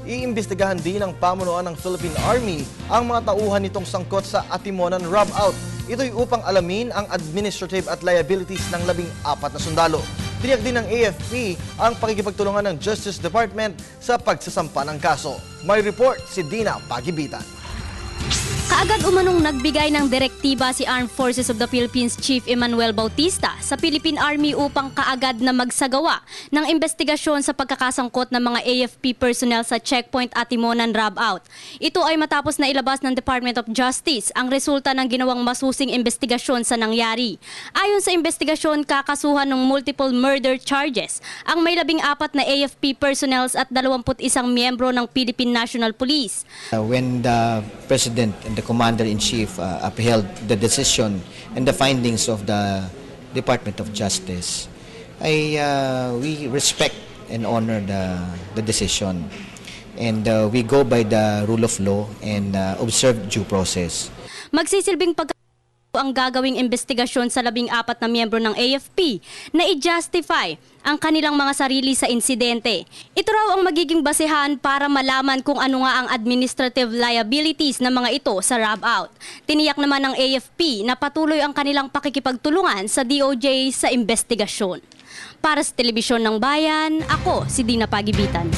Iimbestigahan din ng pamunuan ng Philippine Army ang mga tauhan nitong sangkot sa Atimonan Rob-out. Ito'y upang alamin ang administrative at liabilities ng 14 na sundalo. Tiniyak din ng AFP ang pakikipagtulungan ng Justice Department sa pagsasampa ng kaso. May report si Dina Pagibitan. Kaagad umanong nagbigay ng direktiba si Armed Forces of the Philippines Chief Emmanuel Bautista sa Philippine Army upang kaagad na magsagawa ng investigasyon sa pagkakasangkot ng mga AFP personnel sa checkpoint Atimonan Rob-out. Ito ay matapos na ilabas ng Department of Justice ang resulta ng ginawang masusing investigasyon sa nangyari. Ayon sa investigasyon, kakasuhan ng multiple murder charges ang may 14 na AFP personnel at 21 miyembro ng Philippine National Police. When the President and the Commander-in-Chief upheld the decision and the findings of the Department of Justice, we respect and honor the decision, and we go by the rule of law and observe due process. Magsisilbing ang gagawing investigasyon sa 14 na miyembro ng AFP na i-justify ang kanilang mga sarili sa insidente. Ito raw ang magiging basehan para malaman kung ano nga ang administrative liabilities ng mga ito sa Rob-out. Tiniyak naman ng AFP na patuloy ang kanilang pakikipagtulungan sa DOJ sa investigasyon. Para sa Telebisyon ng Bayan, ako si Dina Pagibitan.